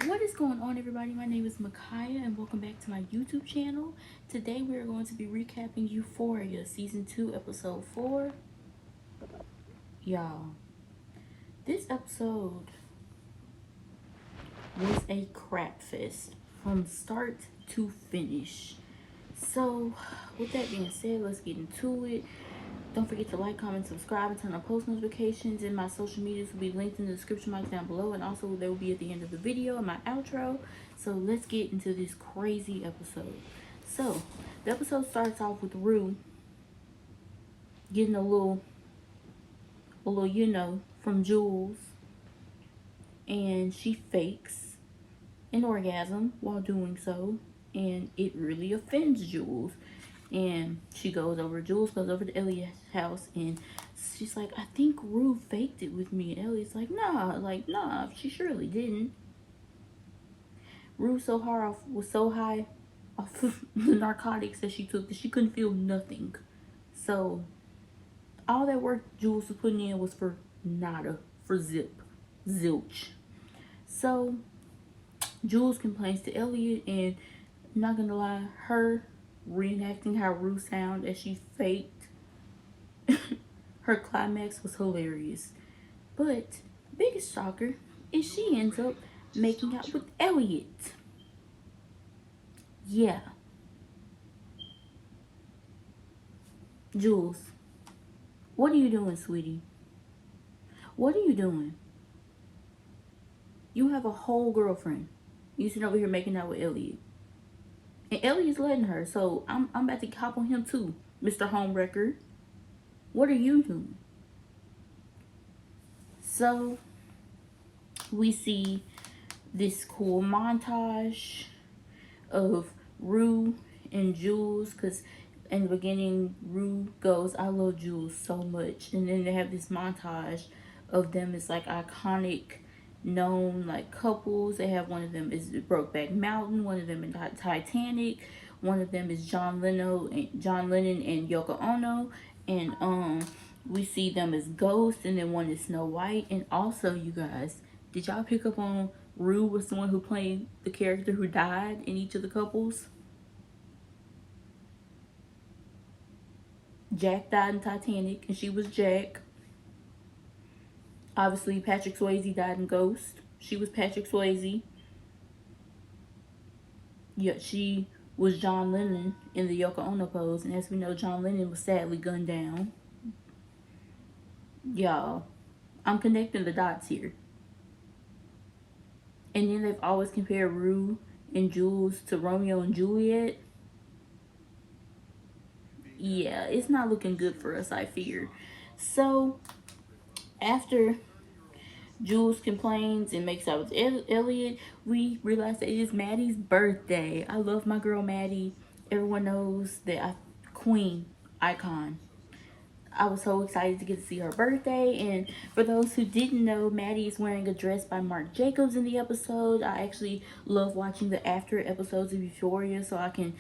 What is going on, everybody? My name is Micaiah and welcome back to my YouTube channel. Today we are going to be recapping Euphoria Season 2 Episode 4. Y'all, this episode was a crap fest from start to finish. So, with that being said, let's get into it. Don't forget to like, comment, subscribe, and turn on post notifications. And my social medias will be linked in the description box down below. And also, they will be at the end of the video and my outro. So, let's get into this crazy episode. So, the episode starts off with Rue getting a little, from Jules. And she fakes an orgasm while doing so. And it really offends Jules. And Jules goes over to Elliot's house and she's like, I think Rue faked it with me. And Elliot's like, nah, she surely didn't. Rue was so high off of the narcotics that she took that she couldn't feel nothing. So all that work Jules was putting in was for nada, for zilch. So Jules complains to Elliot, and I'm not gonna lie, her reenacting how Rue sound as she faked her climax was hilarious. But biggest shocker is she ends up making out with Elliot. Yeah. Jules, what are you doing, sweetie? What are you doing? You have a whole girlfriend. You sitting over here making out with Elliot. And Elliot's letting her, so I'm about to hop on him too, Mr. Homewrecker. What are you doing? So we see this cool montage of Rue and Jules, because in the beginning Rue goes, I love Jules so much, and then they have this montage of them as like iconic known like couples. They have, one of them is Brokeback Mountain, one of them in Titanic, one of them is John Lennon and Yoko Ono, and we see them as ghosts, and then one is Snow White. And also, you guys, did y'all pick up on Rue was the one who played the character who died in each of the couples? Jack died in Titanic, and she was Jack. Obviously, Patrick Swayze died in Ghost. She was Patrick Swayze. Yeah, she was John Lennon in the Yoko Ono pose, and as we know, John Lennon was sadly gunned down. Y'all, I'm connecting the dots here. And then they've always compared Rue and Jules to Romeo and Juliet. Yeah, it's not looking good for us, I fear. So, after Jules complains and makes out with Elliot, we realize that it is Maddie's birthday. I love my girl Maddie. Everyone knows that queen, icon. I was so excited to get to see her birthday. And for those who didn't know, Maddie is wearing a dress by Marc Jacobs in the episode. I actually love watching the after episodes of Euphoria so I can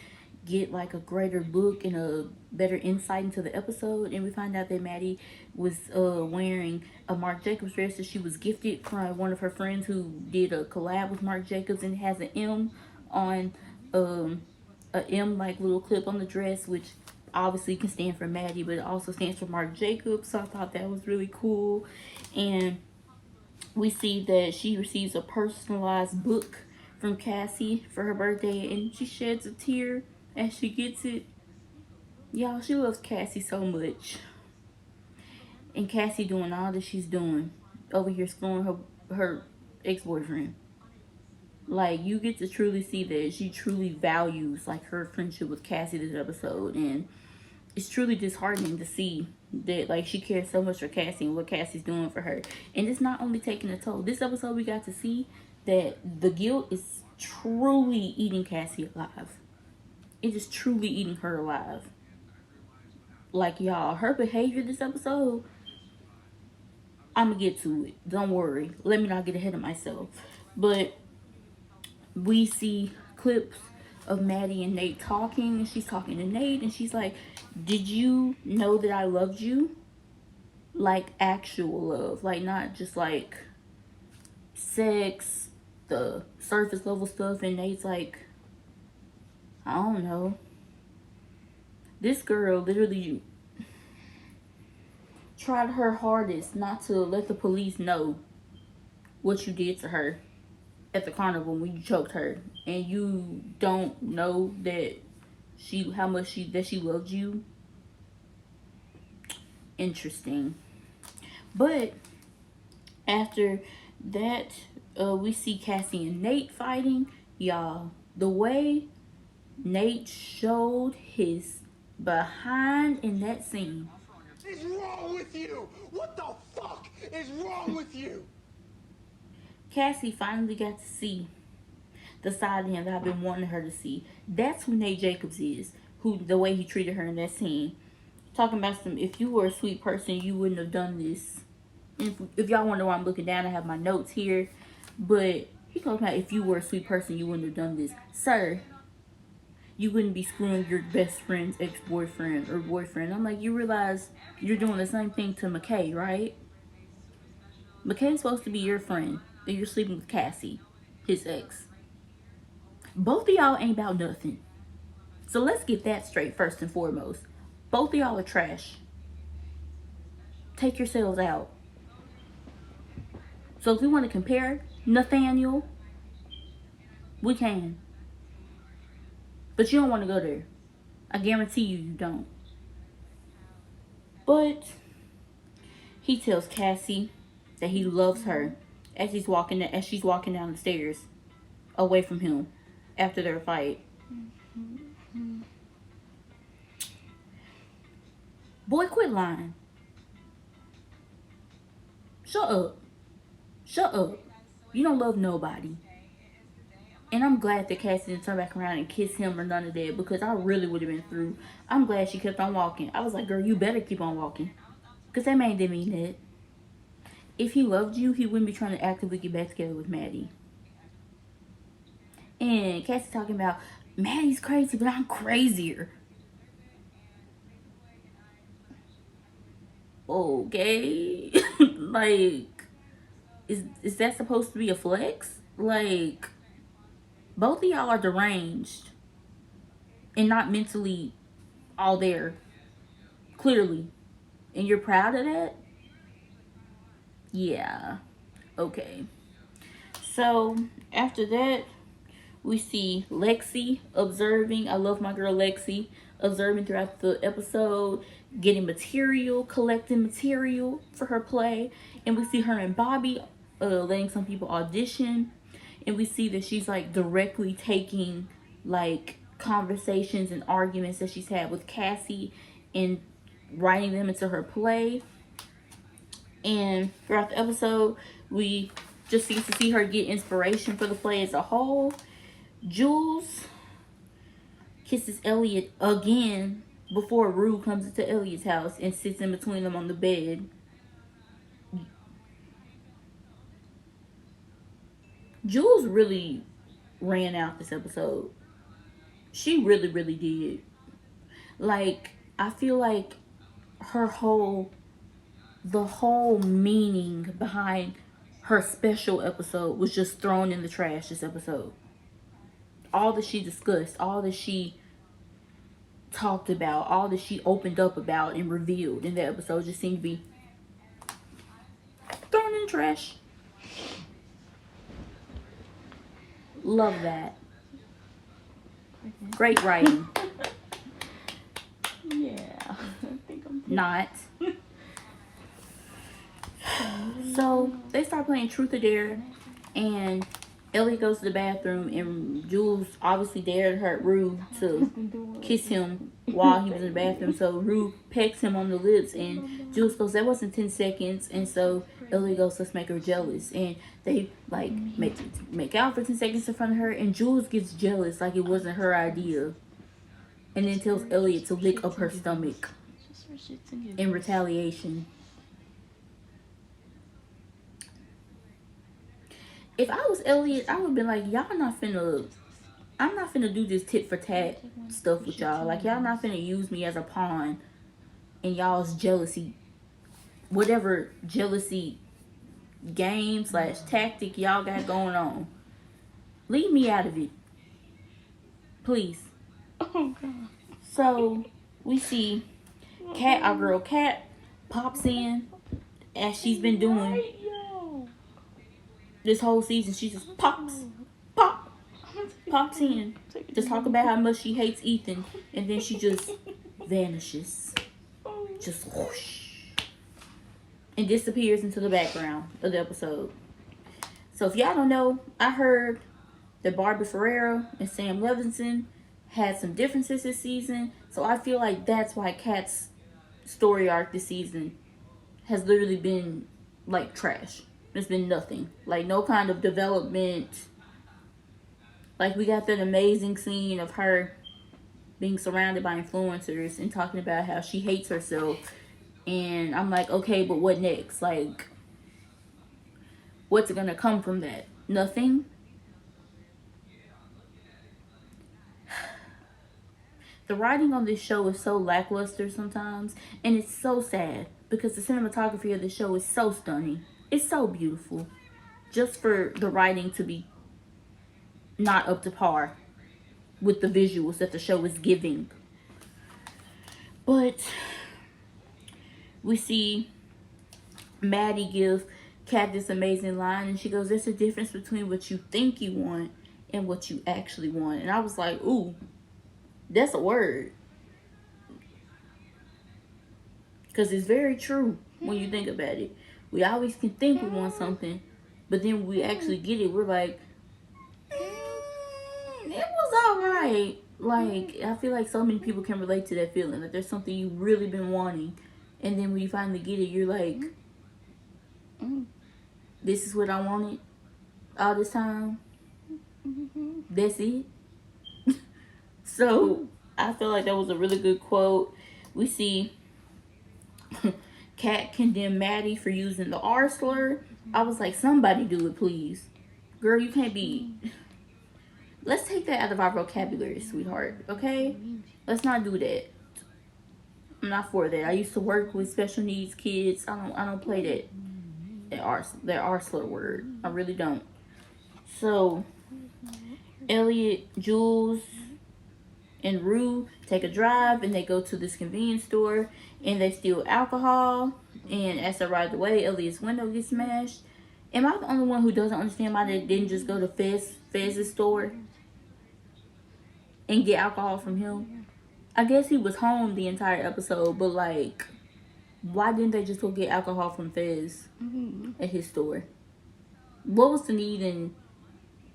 get like a greater look and a better insight into the episode. And we find out that Maddie was wearing a Marc Jacobs dress that she was gifted from one of her friends who did a collab with Marc Jacobs, and it has an M on a M like little clip on the dress, which obviously can stand for Maddie, but it also stands for Marc Jacobs. So I thought that was really cool. And we see that she receives a personalized book from Cassie for her birthday, and she sheds a tear as she gets it. Y'all, she loves Cassie so much. And Cassie doing all that she's doing over here screwing her ex-boyfriend. Like, you get to truly see that she truly values like her friendship with Cassie this episode, and it's truly disheartening to see that like she cares so much for Cassie and what Cassie's doing for her. And it's not only taking a toll. This episode we got to see that the guilt is truly eating Cassie alive. It is truly eating her alive. Like, y'all, her behavior this episode, I'm gonna get to it. Don't worry. Let me not get ahead of myself. But we see clips of Maddie and Nate talking, and she's talking to Nate, and she's like, did you know that I loved you? Like actual love, like not just like sex, the surface level stuff, and Nate's like, I don't know. This girl literally tried her hardest not to let the police know what you did to her at the carnival when you choked her, and you don't know that how much she loved you. Interesting. But after that, we see Cassie and Nate fighting. Y'all, the way Nate showed his behind in that scene. What is wrong with you? What the fuck is wrong with you? Cassie finally got to see the side of him that I've been wanting her to see. That's who Nate Jacobs is. The way he treated her in that scene. Talking about if you were a sweet person, you wouldn't have done this. If y'all wonder why I'm looking down, I have my notes here. But he talking about if you were a sweet person, you wouldn't have done this. Sir, you wouldn't be screwing your best friend's ex-boyfriend or boyfriend. I'm like, you realize you're doing the same thing to McKay, right? McKay's supposed to be your friend, and you're sleeping with Cassie, his ex. Both of y'all ain't about nothing. So let's get that straight first and foremost. Both of y'all are trash. Take yourselves out. So if we want to compare Nathaniel, we can. But you don't want to go there. I guarantee you don't. But he tells Cassie that he loves her as she's walking down the stairs away from him after their fight. Boy, quit lying. Shut up. Shut up. You don't love nobody. And I'm glad that Cassie didn't turn back around and kiss him or none of that, because I really would have been through. I'm glad she kept on walking. I was like, girl, you better keep on walking. Because that man didn't mean that. If he loved you, he wouldn't be trying to actively get back together with Maddie. And Cassie talking about, Maddie's crazy, but I'm crazier. Okay. Like, is that supposed to be a flex? Like, both of y'all are deranged and not mentally all there, clearly. And you're proud of that? Yeah. Okay. So, after that, we see Lexi observing. I love my girl Lexi. Observing throughout the episode, getting material, collecting material for her play. And we see her and Bobby letting some people audition. And we see that she's like directly taking like conversations and arguments that she's had with Cassie and writing them into her play. And throughout the episode, we just get to see her get inspiration for the play as a whole. Jules kisses Elliot again before Rue comes into Elliot's house and sits in between them on the bed. Jules really ran out this episode. She really, really did. Like, I feel like the whole meaning behind her special episode was just thrown in the trash this episode. All that she discussed, all that she talked about, all that she opened up about and revealed in that episode just seemed to be thrown in the trash. Love that. Great writing. Yeah. I think I'm Not. So they start playing Truth or Dare, and Elliot goes to the bathroom, and Jules obviously dared Rue to kiss him while he was in the bathroom. So Rue pecks him on the lips, and Jules goes, that wasn't 10 seconds. And so Elliot goes, let's make her jealous. And they like make out for 10 seconds in front of her, and Jules gets jealous like it wasn't her idea. And then tells Elliot to lick up her stomach in retaliation. If I was Elliot, I would have been like, I'm not finna do this tit for tat stuff with y'all. Like, y'all not finna use me as a pawn in y'all's jealousy, whatever jealousy game / tactic y'all got going on. Leave me out of it. Please. Oh God. So we see Cat, our girl Cat, pops in as she's been doing Right, yo. this whole season. She just pops, pops in to talk about how much she hates Ethan, and then she just vanishes, just whoosh, and disappears into the background of the episode. So if y'all don't know, I heard that Barbie Ferreira and Sam Levinson had some differences this season. So I feel like that's why Kat's story arc this season has literally been like trash. There's been nothing. Like no kind of development. Like we got that amazing scene of her being surrounded by influencers and talking about how she hates herself. And I'm like, okay, but what next? Like, what's gonna come from that? Nothing. The writing on this show is so lackluster sometimes, and it's so sad because the cinematography of the show is so stunning. It's so beautiful. Just for the writing to be not up to par with the visuals that the show is giving. But we see Maddie give Kat this amazing line, and she goes, "There's a difference between what you think you want and what you actually want." And I was like, ooh, that's a word. Because it's very true when you think about it. We always can think we want something, but then when we actually get it, we're like, it was alright. Like, I feel like so many people can relate to that feeling. That there's something you've really been wanting, and then when you finally get it, you're like, this is what I wanted all this time. That's it. So, I feel like that was a really good quote. We see Kat condemn Maddie for using the R slur. I was like, somebody do it, please. Girl, you can't be. Let's take that out of our vocabulary, sweetheart. Okay? Let's not do that. I'm not for that. I used to work with special needs kids. I don't play that R slur word. I really don't. So Elliot, Jules, and Rue take a drive and they go to this convenience store and they steal alcohol. And as they ride away, Elliot's window gets smashed. Am I the only one who doesn't understand why they didn't just go to Fez's store and get alcohol from him? I guess he was home the entire episode, but like, why didn't they just go get alcohol from Fez at his store? What was the need in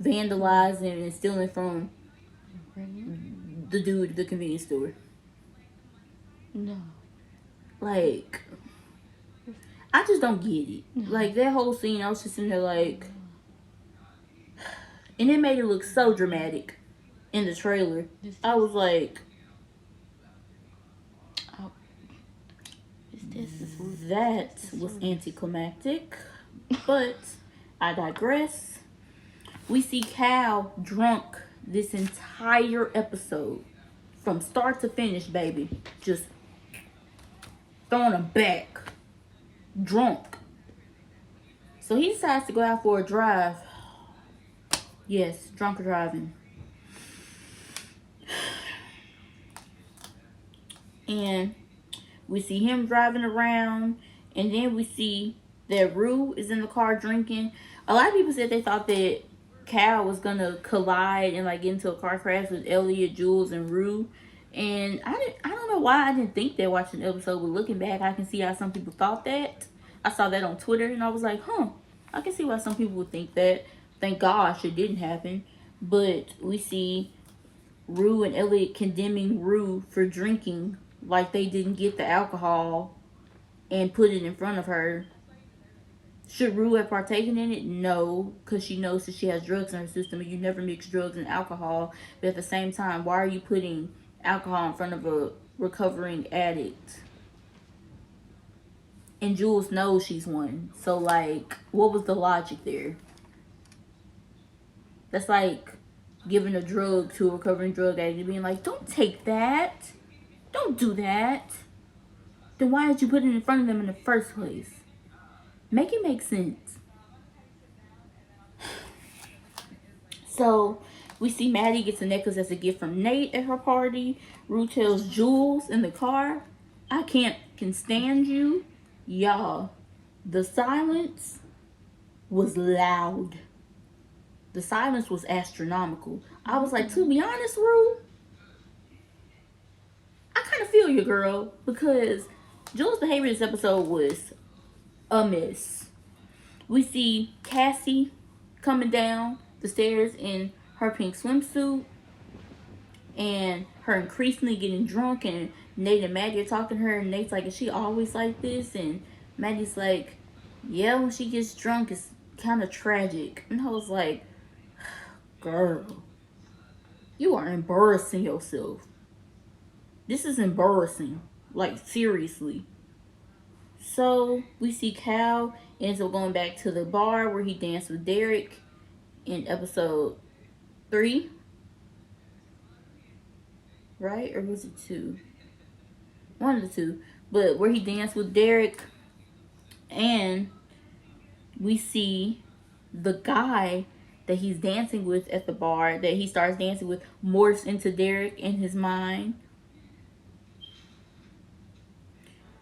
vandalizing and stealing from the dude at the convenience store? No. Like, I just don't get it. Like, that whole scene, I was just in there like, and it made it look so dramatic in the trailer. I was like, that was anticlimactic, but I digress. We see Cal drunk this entire episode from start to finish, baby. Just throwing him back. Drunk. So he decides to go out for a drive. Yes, drunk driving. And we see him driving around. And then we see that Rue is in the car drinking. A lot of people said they thought that Cal was gonna collide and like get into a car crash with Elliot, Jules, and Rue. And I don't know why I didn't think that watching the episode, but looking back, I can see how some people thought that. I saw that on Twitter and I was like, I can see why some people would think that. Thank gosh it didn't happen. But we see Rue and Elliot condemning Rue for drinking like they didn't get the alcohol and put it in front of her. Should Rue have partaken in it? No, because she knows that she has drugs in her system and you never mix drugs and alcohol. But at the same time, why are you putting alcohol in front of a recovering addict? And Jules knows she's one. So, like, what was the logic there? That's like giving a drug to a recovering drug addict and being like, don't take that. Don't do that. Then why did you put it in front of them in the first place? Make it make sense. So we see Maddie gets a necklace as a gift from Nate at her party. Rue tells Jules in the car, I can stand you. Y'all, the silence was loud. The silence was astronomical. I was like, to be honest, Rue, I kind of feel you, girl, because Jules' behavior this episode was a mess. We see Cassie coming down the stairs in her pink swimsuit, and her increasingly getting drunk, and Nate and Maddie are talking to her, and Nate's like, is she always like this? And Maddie's like, yeah, when she gets drunk it's kind of tragic. And I was like, girl, you are embarrassing yourself. This is embarrassing, like seriously. So we see Cal ends up going back to the bar where he danced with Derek in episode 3, right? Or was it 2? One of the two. But where he danced with Derek, and we see the guy that he's dancing with at the bar, that he starts dancing with, morphs into Derek in his mind.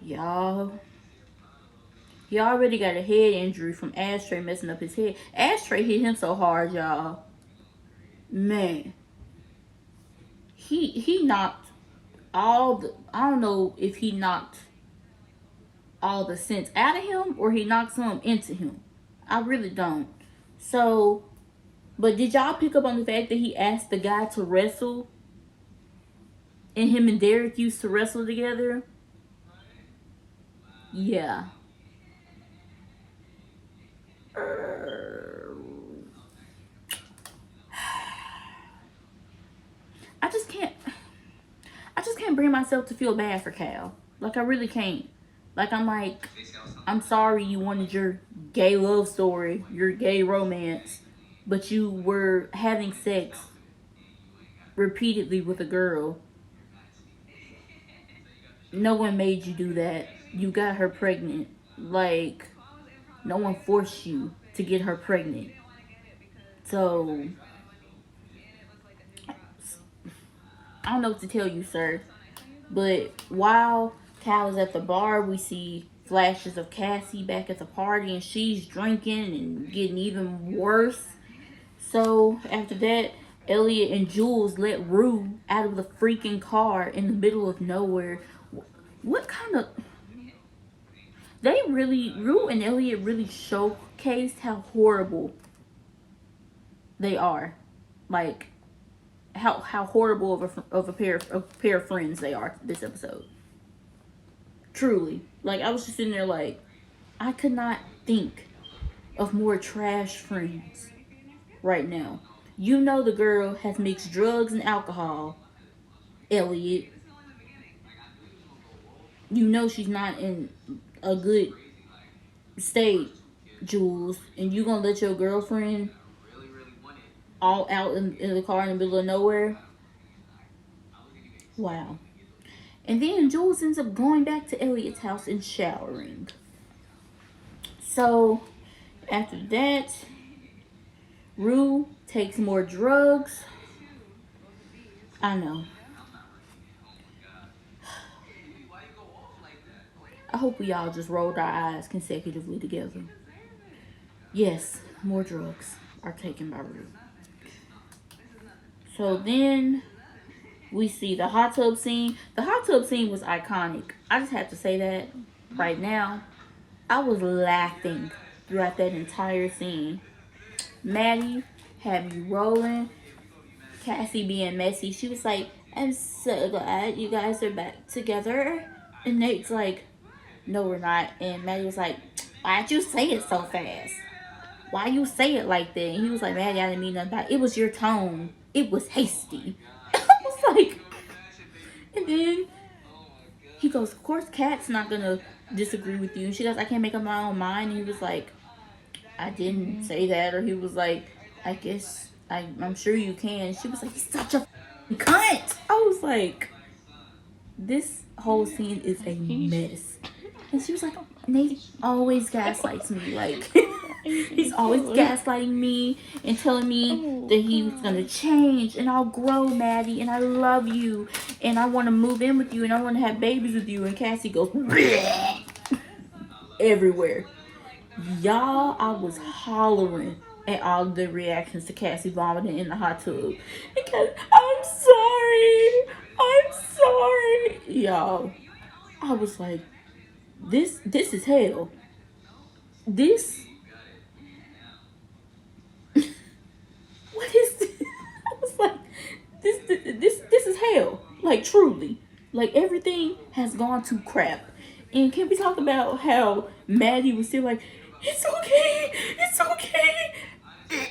Y'all, he already got a head injury from Ashtray messing up his head. Ashtray hit him so hard, y'all. Man. He knocked all the, I don't know if he knocked all the sense out of him or he knocked some into him. I really don't. So, but did y'all pick up on the fact that he asked the guy to wrestle? And him and Derek used to wrestle together? Yeah. I just can't bring myself to feel bad for Cal. Like, I really can't. Like, I'm sorry you wanted your gay love story, your gay romance, but you were having sex repeatedly with a girl. No one made you do that. You got her pregnant. Like, no one forced you to get her pregnant. So, I don't know what to tell you, sir. But while Cal is at the bar, we see flashes of Cassie back at the party, and she's drinking and getting even worse. So after that, Elliot and Jules let Rue out of the freaking car in the middle of nowhere. What kind of... Rue and Elliot really showcased how horrible they are. Like, how horrible of a pair of friends they are this episode. Truly. Like, I was just sitting there like, I could not think of more trash friends right now. You know the girl has mixed drugs and alcohol, Elliot. You know she's not in a good state, Jules. And you gonna let your girlfriend all out in the car in the middle of nowhere? Wow. And then Jules ends up going back to Elliot's house and showering. So, after that, Rue takes more drugs. I know. I hope we all just rolled our eyes consecutively together. Yes, more drugs are taken by Rue. So then we see the hot tub scene. The hot tub scene was iconic. I just have to say that right now. I was laughing throughout that entire scene. Maddie had me rolling. Cassie being messy. She was like, I'm so glad you guys are back together. And Nate's like, no, we're not. And Maddie was like, why'd you say it so fast? Why you say it like that? And he was like, Maddie, I didn't mean nothing by it. It was your tone. It was hasty. I was like, and then he goes, of course, Kat's not going to disagree with you. And she goes, I can't make up my own mind. And he was like, I didn't say that. Or he was like, I guess, I'm sure you can. She was like, he's such a cunt. I was like, this whole scene is a mess. And she was like, Nate always gaslights me. Like, He's always gaslighting me and telling me Oh that he's gonna God. change and I'll grow, Maddie, and I love you and I want to move in with you and I want to have babies with you. And Cassie goes everywhere. Y'all, I was hollering at all the reactions to Cassie vomiting in the hot tub because I'm sorry, y'all. I was like, this is hell. This what is this? I was like, this is hell. Like truly. Like everything has gone to crap. And can we talk about how Maddie was still like, it's okay.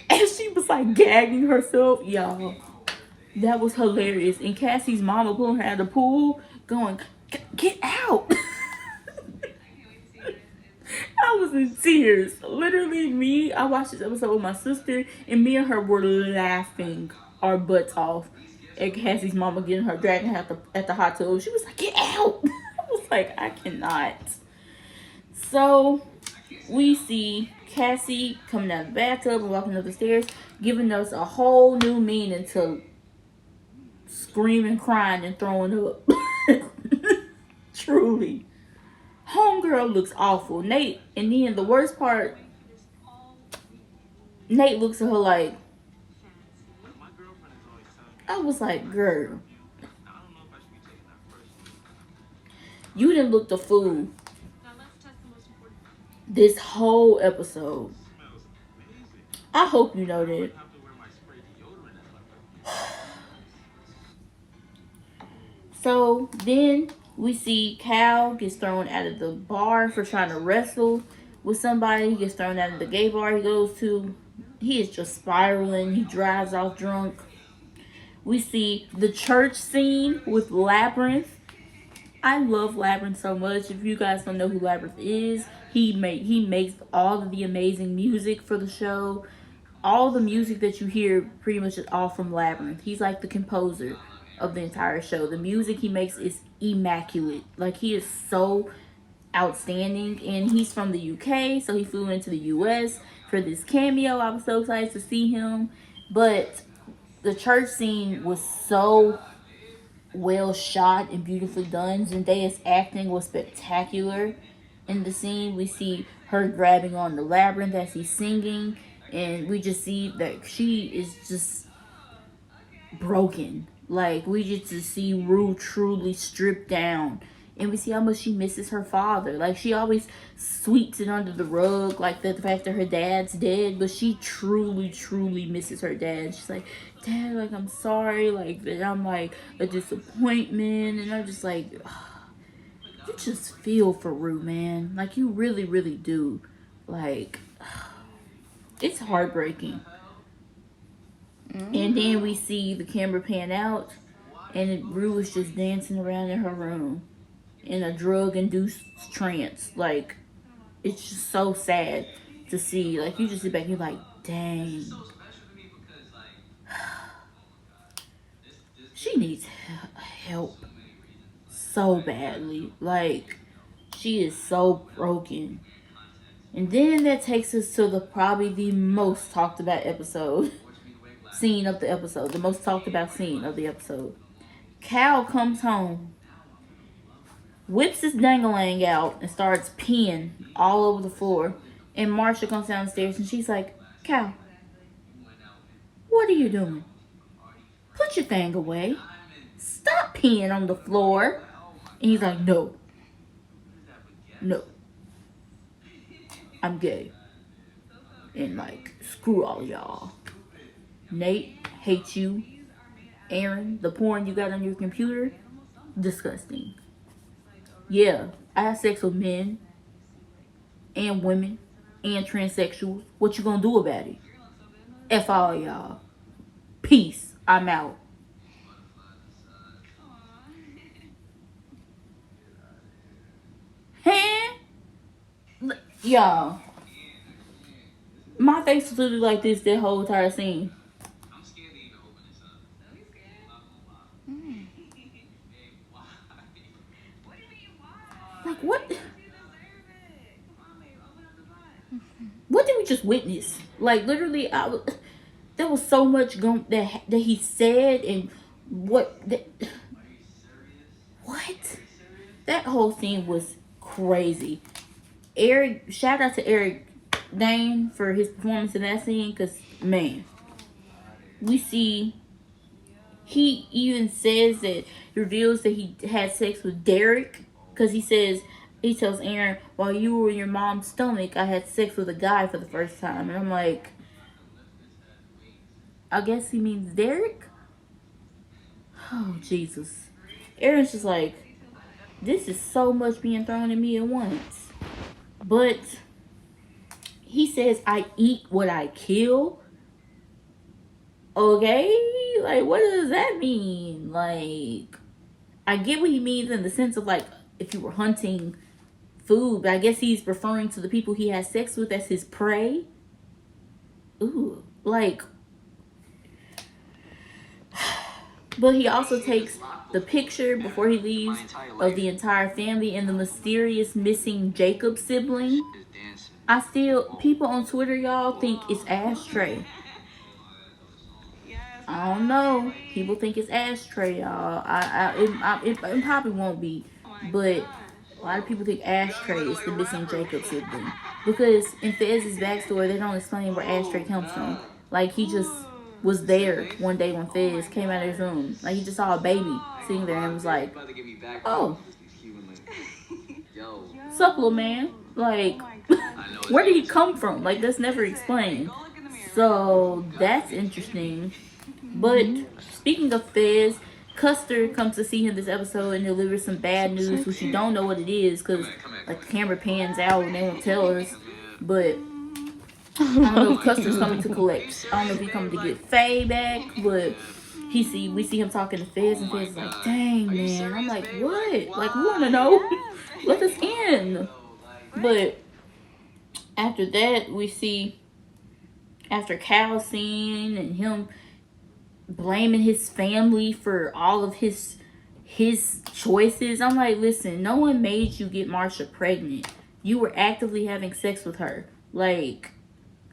And she was like gagging herself, y'all. That was hilarious. And Cassie's mama pulling her out of the pool, going, get out. I was in tears. Literally, I watched this episode with my sister, and me and her were laughing our butts off at Cassie's mama getting her, dragging her at the hot tub. She was like, get out. I was like, I cannot. So, we see Cassie coming out of the bathtub and walking up the stairs, giving us a whole new meaning to screaming, crying, and throwing up. Truly. Homegirl looks awful. Nate, and then the worst part, Nate looks at her like, I was like, girl, you didn't look the fool this whole episode. I hope you know that. So then we see Cal gets thrown out of the bar for trying to wrestle with somebody. He gets thrown out of the gay bar he goes to. He is just spiraling. He drives off drunk. We see the church scene with Labyrinth. I love Labyrinth so much. If you guys don't know who Labyrinth is, he makes all of the amazing music for the show. All the music that you hear pretty much is all from Labyrinth. He's like the composer of the entire show. The music he makes is immaculate. Like he is so outstanding, and he's from the UK, so he flew into the US for this cameo. I was so excited to see him. But the church scene was so well shot and beautifully done. Zendaya's acting was spectacular in the scene. We see her grabbing on the labyrinth as he's singing, and we just see that she is just broken. Like we get to see Rue truly stripped down. And we see how much she misses her father. Like she always sweeps it under the rug, like the fact that her dad's dead. But she truly, truly misses her dad. She's like, Dad, like I'm sorry, like that I'm like a disappointment. And I'm just like, you just feel for Rue, man. Like you really, really do. Like it's heartbreaking. And then we see the camera pan out, and Rue is just dancing around in her room in a drug-induced trance. Like, it's just so sad to see. Like, you just sit back and you're like, dang. She needs help so badly. Like, she is so broken. And then that takes us to probably the most talked about scene of the episode. The most talked about scene of the episode. Cal comes home, whips his dangalang out, and starts peeing all over the floor. And Marsha comes downstairs and she's like, Cal, what are you doing? Put your thing away. Stop peeing on the floor. And he's like, no. I'm gay. And like, screw all y'all. Nate hates you. Aaron, the porn you got on your computer, disgusting. Yeah, I have sex with men and women and transsexuals. What you gonna do about it? F all y'all. Peace. I'm out. Huh? Y'all, my face was literally like this that whole entire scene. Like what? What did we just witnessed. Like, literally, there was so much that he said, and what that whole scene was crazy. Shout out to Eric Dane for his performance in that scene, because, man, we see, he even says that, reveals that he had sex with Derek, because he tells Aaron, while you were in your mom's stomach, I had sex with a guy for the first time. And I'm like, I guess he means Derek? Oh, Jesus. Aaron's just like, this is so much being thrown at me at once. But he says, I eat what I kill. Okay? Like, what does that mean? Like, I get what he means in the sense of, like, if you were hunting food, but I guess he's referring to the people he has sex with as his prey. Ooh, like, but he also takes the picture before he leaves of the entire family and the mysterious missing Jacob sibling. People on Twitter, y'all, think it's Ashtray. I don't know. People think it's Ashtray, y'all. It probably won't be, but a lot of people think Ashtray is the missing Jacob sibling, because in Fez's backstory, they don't explain where Ashtray comes from. Like, he just was there one day when Fez came out of his room. Like, he just saw a baby sitting there and was like, "Oh, sup, little man?" Like, where did he come from? Like, that's never explained. So that's interesting. But speaking of Fez, Custer comes to see him this episode and delivers some bad news, which you don't know what it is, because, like, the camera pans out and they won't tell us. But I don't know if Custer's coming to collect. I don't know if he's coming to get Faye back, but we see him talking to Fez, and Fez is like, "Dang, man." I'm like, what? Like, we want to know. Let us in. But after that, we see, after Cal's scene and him blaming his family for all of his choices, I'm like, listen, no one made you get Marsha pregnant. You were actively having sex with her. Like,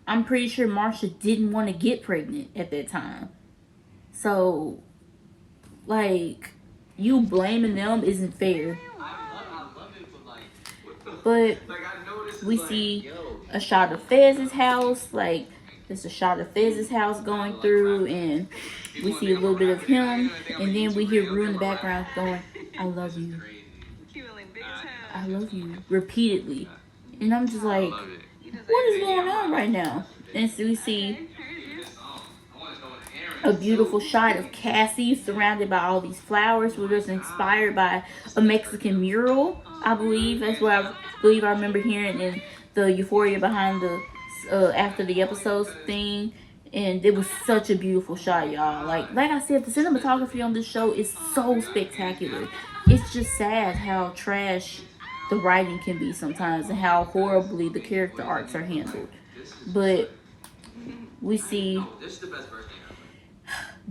I'm pretty sure Marsha didn't want to get pregnant at that time. So, like, you blaming them isn't fair. But we see a shot of Fez's house. Like, there's a shot of Fez's house going through, and we see a little bit of him, and then we hear Rue in the background going, "I love you. I love you," repeatedly. And I'm just like, what is going on right now? And so we see a beautiful shot of Cassie surrounded by all these flowers, which was inspired by a Mexican mural, I believe. That's what I remember hearing in the Euphoria behind the after the episodes thing. And it was such a beautiful shot, y'all. Like I said, the cinematography on this show is so spectacular. It's just sad how trash the writing can be sometimes, and how horribly the character arcs are handled. But we see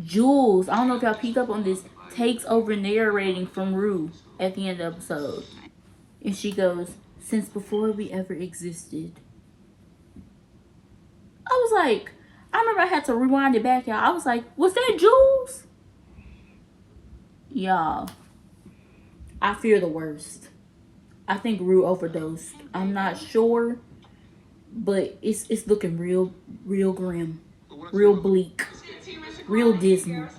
Jules, I don't know if y'all picked up on this, takes over narrating from Rue at the end of the episode. And she goes, "Since before we ever existed." I was like, I remember I had to rewind it back, y'all. I was like, was that Jules? Y'all, I fear the worst. I think Rue overdosed. I'm not sure, but it's looking real grim, real bleak, real dismal.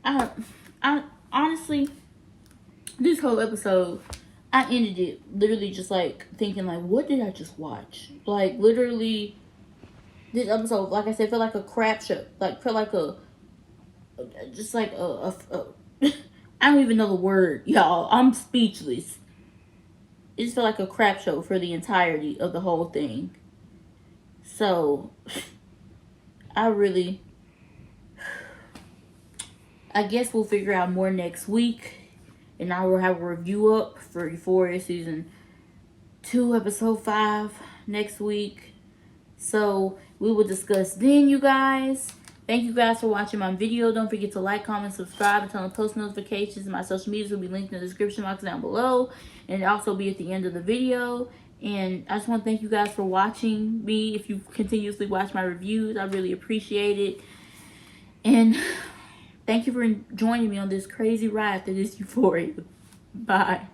I honestly, this whole episode, I ended it literally just like thinking, like, what did I just watch? Like, literally, this episode, like I said, felt like a crap show. Like, felt like just like I don't even know the word, y'all. I'm speechless. It just felt like a crap show for the entirety of the whole thing. So, I guess we'll figure out more next week. And I will have a review up for Euphoria Season 2, Episode 5 next week. So, we will discuss then, you guys. Thank you guys for watching my video. Don't forget to like, comment, subscribe, and turn on post notifications. My social medias will be linked in the description box down below, and also be at the end of the video. And I just want to thank you guys for watching me. If you continuously watch my reviews, I really appreciate it. And thank you for joining me on this crazy ride that is Euphoria. Bye.